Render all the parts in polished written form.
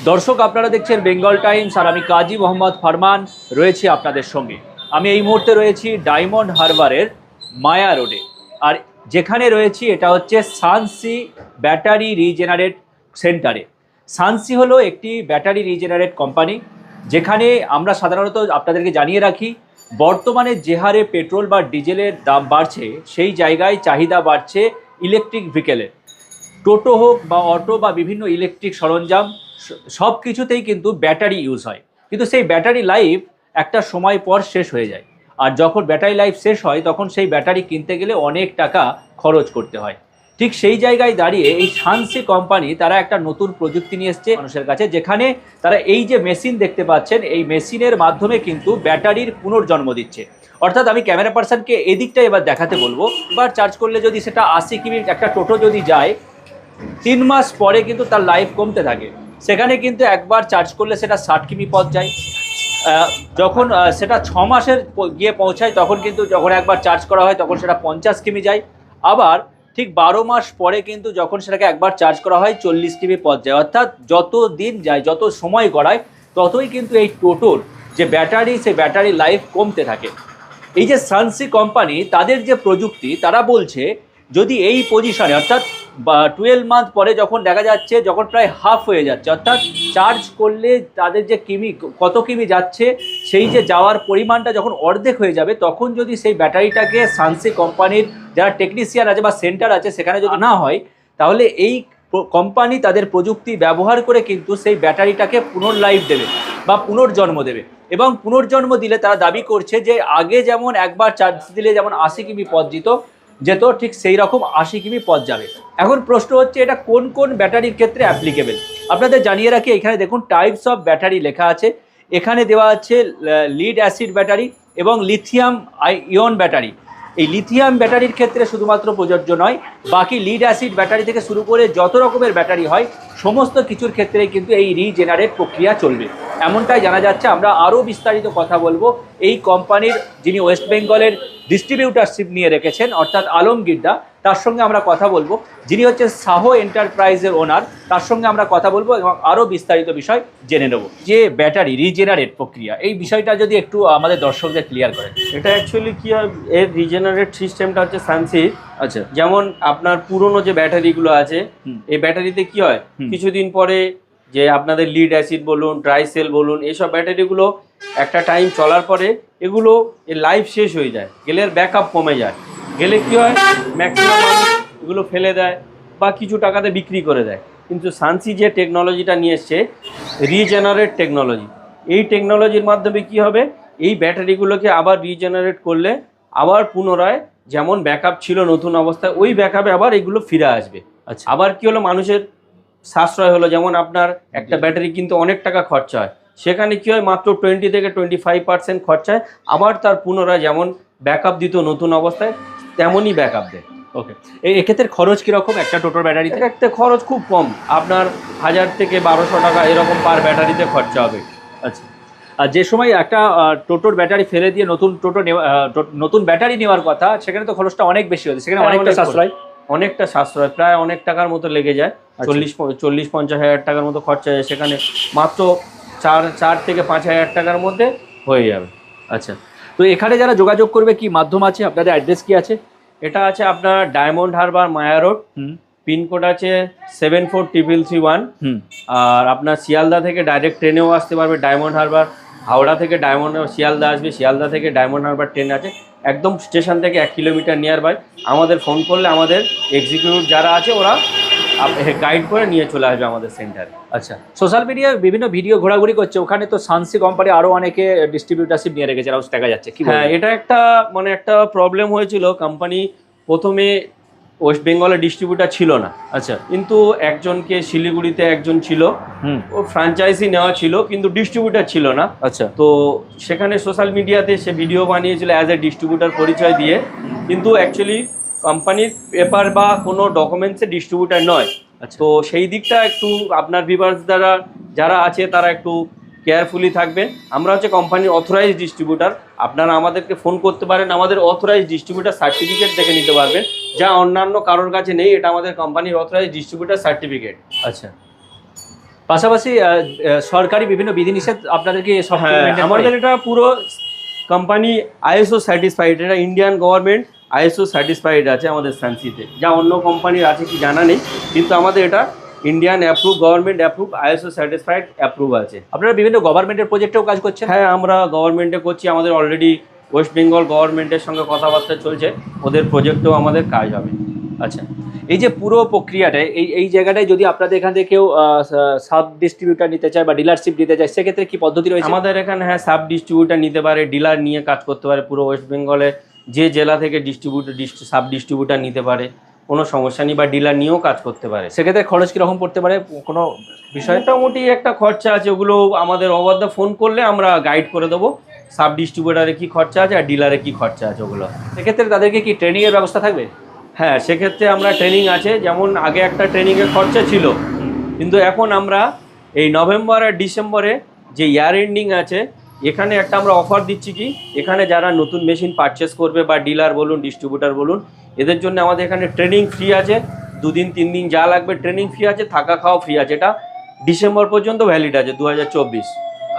দর্শক, আপনারা দেখছেন বেঙ্গল টাইমস আর আমি কাজী মোহাম্মদ ফরমান রয়েছি আপনাদের সঙ্গে। আমি এই মুহূর্তে রয়েছি ডায়মন্ড হারবারের মায়া রোডে। আর যেখানে রয়েছি এটা হচ্ছে সানসি ব্যাটারি রিজেনারেট সেন্টারে। সানসি হলো একটি ব্যাটারি রিজেনারেট কোম্পানি, যেখানে আমরা সাধারণত আপনাদেরকে জানিয়ে রাখি, বর্তমানে যে হারে পেট্রোল বা ডিজেলের দাম বাড়ছে সেই জায়গায় চাহিদা বাড়ছে ইলেকট্রিক ভেহিকেলের। টোটো হোক বা অটো বা বিভিন্ন ইলেকট্রিক সরঞ্জাম, সব কিছুতেই কিন্তু ব্যাটারি ইউজ হয়, কিন্তু সেই ব্যাটারি লাইফ একটা সময় পর শেষ হয়ে যায়। আর যখন ব্যাটারি লাইফ শেষ হয় তখন সেই ব্যাটারি কিনতে গেলে অনেক টাকা খরচ করতে হয়। ঠিক সেই জায়গায় দাঁড়িয়ে এই সানসি কোম্পানি তারা একটা নতুন প্রযুক্তি নিয়ে এসছে মানুষের কাছে, যেখানে তারা এই যে মেশিন দেখতে পাচ্ছেন, এই মেশিনের মাধ্যমে কিন্তু ব্যাটারির পুনর্জন্ম দিচ্ছে। অর্থাৎ আমি ক্যামেরা পার্সনকে এদিকটা এবার দেখাতে বলবো। এবার চার্জ করলে যদি সেটা 80 কিমি একটা টোটো যদি যায়, 3 মাস পরে কিন্তু তার লাইফ কমতে থাকে। সেখানে কিন্তু একবার চার্জ করলে সেটা 60 কিমি পথ যায়। যখন সেটা 6 মাসের গিয়ে পৌঁছায় তখন কিন্তু যখন একবার চার্জ করা হয় তখন সেটা 50 কিমি যায়। আবার ঠিক 12 মাস পরে কিন্তু যখন সেটাকে একবার চার্জ করা হয় 40 কিমি পথ যায়। অর্থাৎ যত দিন যায়, যত সময় গড়ায়, ততই কিন্তু এই টোটোর যে ব্যাটারি, সেই ব্যাটারি লাইফ কমতে থাকে। এই যে সানসি কোম্পানি, তাদের যে প্রযুক্তি, তারা বলছে যদি এই পজিশনে অর্থাৎ 12 মান্থ পরে যখন দেখা যাচ্ছে যখন প্রায় হাফ হয়ে যাচ্ছে, অর্থাৎ চার্জ করলে তাদের যে কিমি, কত কিমি যাচ্ছে, সেই যে যাওয়ার পরিমাণটা যখন অর্ধেক হয়ে যাবে, তখন যদি সেই ব্যাটারিটাকে সানসি কোম্পানির যারা টেকনিশিয়ান আছে বা সেন্টার আছে সেখানে যদি আনা হয়, তাহলে এই কোম্পানি তাদের প্রযুক্তি ব্যবহার করে কিন্তু সেই ব্যাটারিটাকে পুনর্লাইফ দেবে বা পুনর্জন্ম দেবে। এবং পুনর্জন্ম দিলে তারা দাবি করছে যে আগে যেমন একবার চার্জ দিলে যেমন 80 কিমি পথ যেত, ঠিক সেই রকম 80 কিমি পথ যাবে। এখন প্রশ্ন হচ্ছে এটা কোন কোন ব্যাটারির ক্ষেত্রে অ্যাপ্লিকেবল। আপনাদের জানিয়ে রাখি, এখানে দেখুন টাইপস অফ ব্যাটারি লেখা আছে। এখানে দেওয়া আছে লিড অ্যাসিড ব্যাটারি এবং লিথিয়াম ইয়ন ব্যাটারি। এই লিথিয়াম ব্যাটারির ক্ষেত্রে শুধুমাত্র প্রযোজ্য নয়, বাকি লিড অ্যাসিড ব্যাটারি থেকে শুরু করে যত রকমের ব্যাটারি হয় সমস্ত কিছুর ক্ষেত্রে কিন্তু এই রিজেনারেট প্রক্রিয়া চলবে, এমনটাই জানা যাচ্ছে। আমরা আরও বিস্তারিত কথা বলবো এই কোম্পানির যিনি ওয়েস্ট বেঙ্গলের ডিস্ট্রিবিউটারশিপ নিয়ে রেখেছেন, অর্থাৎ আলমগীরদা, তার সঙ্গে আমরা কথা বলবো। যিনি হচ্ছে সাহো এন্টারপ্রাইজের ওনার, তার সঙ্গে আমরা কথা বলবো এবং আরও বিস্তারিত বিষয় জেনে নেব। যে ব্যাটারি রিজেনারেট প্রক্রিয়া, এই বিষয়টা যদি একটু আমাদের দর্শকদের ক্লিয়ার করেন। এটা অ্যাকচুয়ালি কি হয়, এর রিজেনারেট সিস্টেমটা হচ্ছে সানসি। আচ্ছা। যেমন আপনার পুরনো যে ব্যাটারিগুলো আছে, এই ব্যাটারিতে কি হয়, কিছুদিন পরে যে আপনাদের লিড অ্যাসিড বলুন, ট্রাইসেল বলুন, এইসব ব্যাটারিগুলো একটা টাইম চলার পরে এগুলো এর লাইফ শেষ হয়ে যায়, গেলে এর ব্যাকআপ কমে যায়। গেলে কি হয়, ম্যাক্সিমাম মানুষ এগুলো ফেলে দেয় বা কিছু টাকাতে বিক্রি করে দেয়। কিন্তু সানসি যে টেকনোলজিটা নিয়ে এসছে, রিজেনারেট টেকনোলজি, এই টেকনোলজির মাধ্যমে কি হবে, এই ব্যাটারিগুলোকে আবার রিজেনারেট করলে আবার পুনরায় যেমন ব্যাকআপ ছিল নতুন অবস্থায়, ওই ব্যাকআপে আবার এগুলো ফিরে আসবে। আচ্ছা। আবার কি হলো, মানুষের সাশ্রয় হলো। যেমন আপনার একটা ব্যাটারি কিন্তু অনেক টাকা খরচা হয়, সেখানে কি হয় মাত্র 20 থেকে 25% খরচায় আবার তার পুনরায় যেমন ব্যাকআপ দিত নতুন অবস্থায়, তেমনই ব্যাকআপ দেয়। ওকে, এক্ষেত্রে খরচ কীরকম একটা টোটোর ব্যাটারিতে? একটা খরচ খুব কম, আপনার 1000 থেকে 1200 টাকা এরকম পার ব্যাটারিতে খরচা হবে। আচ্ছা। আর যে সময় একটা টোটোর ব্যাটারি ফেলে দিয়ে নতুন ব্যাটারি নেওয়ার কথা, সেখানে তো খরচটা অনেক বেশি হচ্ছে, সেখানে অনেকটা সাশ্রয়, অনেকটা সাশ্রয়, প্রায় অনেক টাকার মতো লেগে যায়। 40-50 হাজার টাকার মতো খরচা যায়, সেখানে মাত্র 4 থেকে 5 হাজার টাকার মধ্যে হয়ে যাবে। আচ্ছা, তো এখানে যারা যোগাযোগ করবে কি মাধ্যম আছে, আপনাদের অ্যাড্রেস কি আছে? এটা আছে আপনার ডায়মন্ড হারবার মায়া রোড, পিনকোড আছে 743331। আর আপনার শিয়ালদা থেকে ডাইরেক্ট ট্রেনেও আসতে পারবে ডায়মন্ড হারবার, হাওড়া থেকে শিয়ালদা আসবে, শিয়ালদা থেকে ডায়মন্ড হারবার ট্রেন আছে, একদম স্টেশন থেকে 1 কিলোমিটার নিয়ার বাই। আমাদের ফোন করলে আমাদের এক্সিকিউটিভ যারা আছে ওরা গাইড করে নিয়ে চলে আসবে আমাদের সেন্টারে। আচ্ছা, সোশ্যাল মিডিয়ায় বিভিন্ন ভিডিও ঘোরাঘুরি করছে, ওখানে তো সানসি কোম্পানি আরও অনেকে ডিস্ট্রিবিউটারশিপ নিয়ে রেখেছে, দেখা যাচ্ছে কি? হ্যাঁ, এটা একটা প্রবলেম হয়েছিল। কোম্পানি প্রথমে ওয়েস্ট বেঙ্গলের ডিস্ট্রিবিউটার ছিল না। আচ্ছা। কিন্তু একজনকে শিলিগুড়িতে একজন ছিল, ও ফ্র্যাঞ্চাইজি নেওয়া ছিল কিন্তু ডিস্ট্রিবিউটার ছিল না। আচ্ছা। তো সেখানে সোশ্যাল মিডিয়াতে সে ভিডিও বানিয়েছিল অ্যাজ এ ডিস্ট্রিবিউটার পরিচয় দিয়ে, কিন্তু অ্যাকচুয়ালি কোম্পানির পেপার বা কোনো ডকুমেন্টসে ডিস্ট্রিবিউটার নয়। তো সেই দিকটা একটু আপনার ভিউয়ার্স দ্বারা যারা আছে তারা একটু কেয়ারফুলি থাকবেন। আমরা হচ্ছে কোম্পানির অথরাইজড ডিস্ট্রিবিউটার, আপনারা আমাদেরকে ফোন করতে পারেন, আমাদের অথরাইজড ডিস্ট্রিবিউটার সার্টিফিকেট দেখে নিতে পারবেন, যা অন্যান্য কারোর কাছে নেই। এটা আমাদের কোম্পানির অথরাইজড ডিস্ট্রিবিউটার সার্টিফিকেট। আচ্ছা। পাশাপাশি সরকারি বিভিন্ন বিধিনিষেধ আপনাদেরকে সব হ্যাঁ, maintain করে? আমাদের এটা পুরো কোম্পানি আইএসও স্যাটিসফাইড, এটা ইন্ডিয়ান গভর্নমেন্ট আইএসও স্যাটিসফাইড আছে আমাদের সানসিতে, যা অন্য কোম্পানির আছে কি জানা নেই, কিন্তু আমাদের এটা Indian approve, government approve, ISO satisfied approve আছে। আপনারা বিভিন্ন গভর্নমেন্টের প্রজেক্টেও কাজ করছেন? হ্যাঁ, আমরা গভর্নমেন্টে করছি, আমাদের অলরেডি ওয়েস্ট বেঙ্গল গভর্নমেন্টের সঙ্গে কথাবার্তা চলছে, ওদের প্রজেক্টেও আমাদের কাজ হবে। আচ্ছা, এই যে পুরো প্রক্রিয়াটা, এই জায়গাটায় যদি আপনাদের এখান থেকে কেউ সাব ডিস্ট্রিবিউটার নিতে চায় বা ডিলারশিপ নিতে চায়, সেক্ষেত্রে কি পদ্ধতি রয়েছে? আমাদের এখানে হ্যাঁ সাব ডিস্ট্রিবিউটার নিতে পারে, ডিলার নিয়ে কাজ করতে পারে, পুরো ওয়েস্ট বেঙ্গলে যে জেলা থেকে সাব ডিস্ট্রিবিউটার নিতে পারে, কোনো সমস্যা নেই, বা ডিলার নিয়েও কাজ করতে পারে। সেক্ষেত্রে খরচ কিরকম পড়তে পারে, কোনো বিষয়? মোটামুটি একটা খরচা আছে, ওগুলো আমাদের ওভার দ্য ফোন করলে আমরা গাইড করে দেবো, সাব ডিস্ট্রিবিউটারে কি খরচা আছে আর ডিলারে কি খরচা আছে ওগুলো। সেক্ষেত্রে তাদেরকে কি ট্রেনিংয়ের ব্যবস্থা থাকবে? হ্যাঁ, সেক্ষেত্রে আমরা ট্রেনিং আছে, যেমন আগে একটা ট্রেনিংয়ের খরচা ছিল, কিন্তু এখন আমরা এই নভেম্বর আর ডিসেম্বরে যে ইয়ার এন্ডিং আছে, এখানে একটা আমরা অফার দিচ্ছি কি, এখানে যারা নতুন মেশিন পারচেস করবে বা ডিলার বলুন ডিস্ট্রিবিউটার বলুন, এদের জন্য আমাদের এখানে ট্রেনিং ফ্রি আছে, 2 দিন 3 দিন যা লাগবে ট্রেনিং ফ্রি আছে, থাকা খাওয়া ফ্রি আছে, এটা ডিসেম্বর পর্যন্ত ভ্যালিড আছে 2024।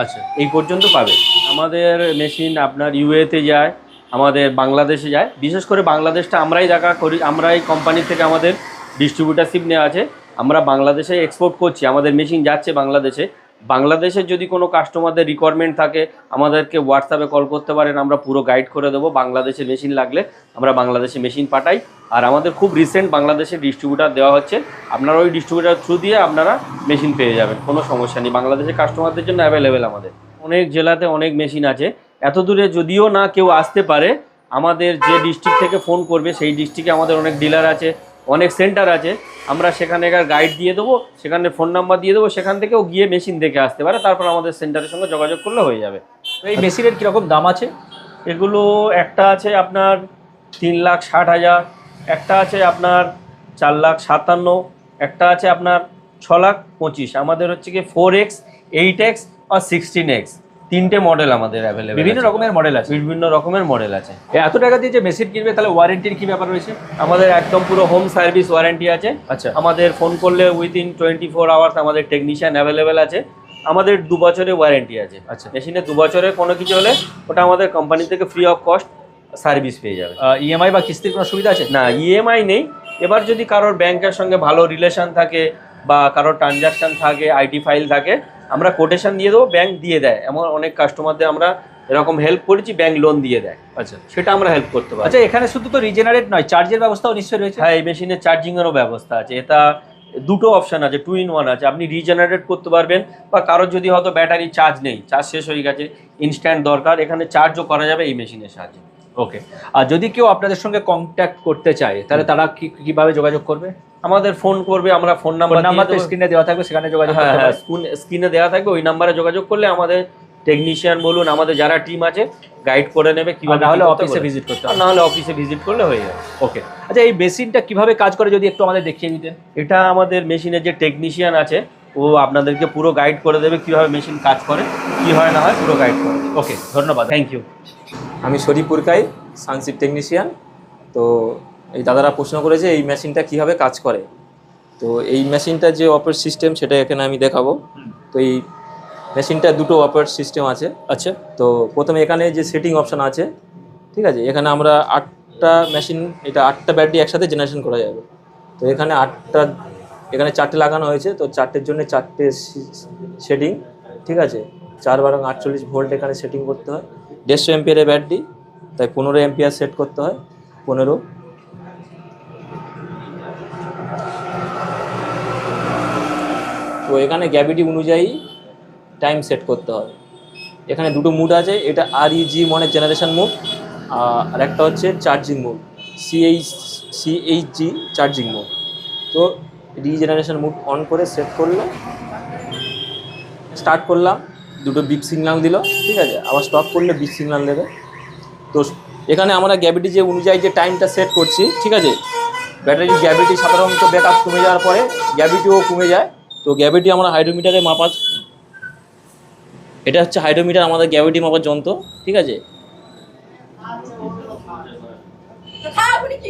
আচ্ছা, এই পর্যন্ত পাবে। আমাদের মেশিন আপনার ইউএতে যায়, আমাদের বাংলাদেশে যায়, বিশেষ করে বাংলাদেশটা আমরাই দেখা করি, আমরাই কোম্পানি থেকে আমাদের ডিস্ট্রিবিউটারশিপ নেওয়া আছে, আমরা বাংলাদেশে এক্সপোর্ট করছি, আমাদের মেশিন যাচ্ছে বাংলাদেশে। বাংলাদেশের যদি কোনো কাস্টমারদের রিকোয়ারমেন্ট থাকে আমাদেরকে হোয়াটসঅ্যাপে কল করতে পারেন, আমরা পুরো গাইড করে দেবো। বাংলাদেশে মেশিন লাগলে আমরা বাংলাদেশে মেশিন পাঠাই, আর আমাদের খুব রিসেন্ট বাংলাদেশে ডিস্ট্রিবিউটার দেওয়া হচ্ছে, আপনারা ওই ডিস্ট্রিবিউটার থ্রু দিয়ে আপনারা মেশিন পেয়ে যাবেন, কোনো সমস্যা নেই, বাংলাদেশের কাস্টমারদের জন্য অ্যাভেলেবেল আমাদের। অনেক জেলাতে অনেক মেশিন আছে, এত দূরে যদিও না কেউ আসতে পারে, আমাদের যে ডিস্ট্রিক্ট থেকে ফোন করবে সেই ডিস্ট্রিক্টে আমাদের অনেক ডিলার আছে, অনেক সেন্টার আছে, আমরা সেখানেকার গাইড দিয়ে দেবো, সেখানে ফোন নাম্বার দিয়ে দেবো, সেখান থেকেও গিয়ে মেশিন দেখে আসতে পারে, তারপর আমাদের সেন্টারের সঙ্গে যোগাযোগ করলে হয়ে যাবে। এই মেশিনের কীরকম দাম আছে? এগুলো একটা আছে আপনার 3,60,000, একটা আছে আপনার 4,57,000, একটা আছে আপনার 6,25,000। আমাদের হচ্ছে কি 4X, 8X আর 16X, 3টে মডেল আমাদের অ্যাভেলেবেল, বিভিন্ন রকমের মডেল আছে? বিভিন্ন রকমের মডেল আছে। এত টাকা দিয়ে যে মেশিন কিনবে, তাহলে ওয়ারেন্টির কি ব্যাপার রয়েছে? আমাদের একদম পুরো হোম সার্ভিস ওয়ারেন্টি আছে। আচ্ছা, আমাদের ফোন করলে উইদিন 24 আওয়ার্স আমাদের টেকনিশিয়ান অ্যাভেলেবেল আছে। আমাদের 2 বছরের ওয়ারেন্টি আছে। আচ্ছা, মেশিনে 2 বছরের কোনো কিছু হলে ওটা আমাদের কোম্পানি থেকে ফ্রি অফ কস্ট সার্ভিস পেয়ে যাবে। ইএমআই বা কিস্তির কোনো সুবিধা আছে? না, ইএমআই নেই। এবার যদি কারোর ব্যাংকের সঙ্গে ভালো রিলেশন থাকে বা কারোর ট্রানজাকশন থাকে, আইটি ফাইল থাকে, আমরা কোটেশন দিয়ে দেবো, ব্যাংক দিয়ে দেয়। এমন অনেক কাস্টমারদের আমরা এরকম হেল্প করেছি, ব্যাংক লোন দিয়ে দেয়। আচ্ছা, সেটা আমরা হেল্প করতে পারি। আচ্ছা, এখানে শুধু তো রিজেনারেট নয়, চার্জের ব্যবস্থাও নিশ্চয়ই রয়েছে? হ্যাঁ, এই মেশিনে চার্জিংয়েরও ব্যবস্থা আছে। এটা 2টো অপশান আছে, 2 in 1 আছে। আপনি রিজেনারেট করতে পারবেন, বা কারোর যদি হয়তো ব্যাটারি চার্জ নেই, চার্জ শেষ হয়ে গেছে, ইনস্ট্যান্ট দরকার, এখানে চার্জও করা যাবে এই মেশিনের সাহায্যে। ওকে, আর যদি কেউ আপনাদের সঙ্গে কন্ট্যাক্ট করতে চায়, তাহলে তারা কিভাবে যোগাযোগ করবে? আমাদের ফোন করবে, আমরা ফোন নাম্বার তো স্ক্রিনে দেওয়া থাকবে, সেখানে যোগাযোগ করতে হ্যাঁ, পারে। স্ক্রিনে দেওয়া থাকবে, ওই নাম্বারে যোগাযোগ করলে আমাদের টেকনিশিয়ান বলুন, আমাদের যারা টিম আছে গাইড করে নেবে কিভাবে। না হলে অফিসে ভিজিট করতে হবে? না হলে অফিসে ভিজিট করলে হয়ে যাবে। ওকে, আচ্ছা, এই মেশিনটা কিভাবে কাজ করে যদি একটু আমাদের দেখিয়ে দিতেন? এটা আমাদের মেশিনের যে টেকনিশিয়ান আছে, ও আপনাদেরকে পুরো গাইড করে দেবে কিভাবে মেশিন কাজ করে, কি হয় না হয়, পুরো গাইড করে দেবে। ওকে, ধন্যবাদ, থ্যাংক ইউ। আমি শরীফপুর কাই, সানসিপ টেকনিশিয়ান। তো এই দাদারা প্রশ্ন করেছে এই মেশিনটা কীভাবে কাজ করে। তো এই মেশিনটার যে অপারেট সিস্টেম সেটা এখানে আমি দেখাবো। তো এই মেশিনটা 2টো অপারেট সিস্টেম আছে। আচ্ছা, তো প্রথমে এখানে যে সেটিং অপশান আছে, ঠিক আছে, এখানে আমরা 8টা মেশিন, এটা 8টা ব্যাটারি একসাথে জেনারেশন করা যাবে। তো এখানে 8টা, এখানে 4টে লাগানো হয়েছে। তো 4টের জন্য 4টে সেটিং, ঠিক আছে। 4 × 48 ভোল্ট এখানে সেটিং করতে হয়। 150 এম্পিয়ারের ব্যাটারি, তাই 15 এম্পিয়ার সেট করতে হয়, 15। তো এখানে গ্র্যাভিটি অনুযায়ী টাইম সেট করতে হয়। এখানে 2টো মুড আছে, এটা REG মানে জেনারেশন মুড, আর একটা হচ্ছে charging mode, CHG charging mode. তো রিজেনারেশন মুড অন করে সেট করলে, স্টার্ট করলাম, 2টো বিপ সিগন্যাল দিল, ঠিক আছে। আবার স্টপ করলে বিপ সিগন্যাল দেবে। তো এখানে আমরা গ্র্যাভিটি যে অনুযায়ী যে টাইমটা সেট করছি, ঠিক আছে, ব্যাটারির গ্র্যাভিটি সাধারণত ব্যাকআপ কমে যাওয়ার পরে গ্র্যাভিটিও কমে যায়। তো গ্র্যাভিটি আমরা হাইড্রোমিটারে মাপা, এটা হচ্ছে হাইড্রোমিটার, আমাদের গ্র্যাভিটি মাপার যন্ত্র, ঠিক আছে।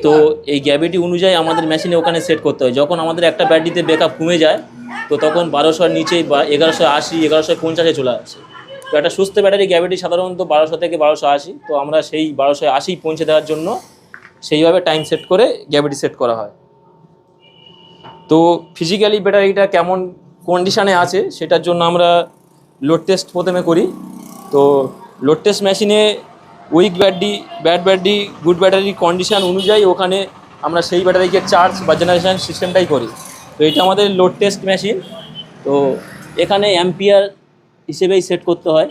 তো এই গ্র্যাভিটি অনুযায়ী আমাদের মেশিনে ওখানে সেট করতে হয়। যখন আমাদের একটা ব্যাটারিতে ব্যাকআপ কমে যায়, তো তখন 1200-এর নিচেই বা 1180, 1150-এ চলে আসে। তো একটা সুস্থ ব্যাটারি গ্র্যাভিটি সাধারণত 1200 থেকে 1280, তো আমরা সেই 1280 পৌঁছে দেওয়ার জন্য সেইভাবে টাইম সেট করে গ্র্যাভিটি সেট করা হয়। তো ফিজিক্যালি ব্যাটারিটা কেমন কন্ডিশানে আছে সেটার জন্য আমরা লোড টেস্ট প্রথমে করি। তো লোড টেস্ট মেশিনে weak battery, bad battery, good battery condition অনুযায়ী ওখানে আমরা সেই ব্যাটারিকে চার্জ বা জেনারেশন সিস্টেমটাই করি। তো এটা আমাদের লোড টেস্ট মেশিন। তো এখানে অ্যাম্পিয়ার হিসেবেই সেট করতে হয়।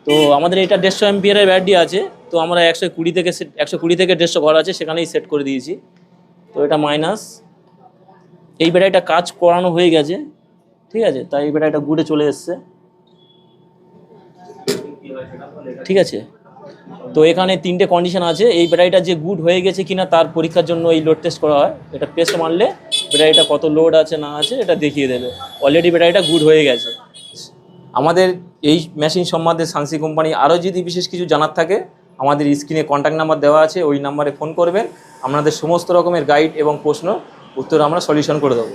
তো আমাদের এটা 150 অ্যাম্পিয়ারের ব্যাটারি আছে, তো আমরা 120 থেকে 150 ঘর আছে সেখানেই সেট করে দিয়েছি। তো এটা মাইনাস, এই ব্যাটারিটা কাজ করানো হয়ে গেছে, ঠিক আছে, তাই এই ব্যাটারিটা গুডে চলে এসছে, ঠিক আছে। তো এখানে 3টে কন্ডিশন আছে, এই ব্যাটারিটা যে গুড হয়ে গেছে কিনা তার পরীক্ষার জন্য এই লোড টেস্ট করা হয়। এটা পেস্ট মারলে ব্যাটারিটা কত লোড আছে না আছে এটা দেখিয়ে দেবে। অলরেডি ব্যাটারিটা গুড হয়ে গেছে। আমাদের এই মেশিন সম্বন্ধে সানসি কোম্পানি আরও যদি বিশেষ কিছু জানার থাকে, আমাদের স্ক্রিনে কন্ট্যাক্ট নাম্বার দেওয়া আছে, ওই নাম্বারে ফোন করবেন। আপনাদের সমস্ত রকমের গাইড এবং প্রশ্ন উত্তর আমরা সলিউশন করে দেবো।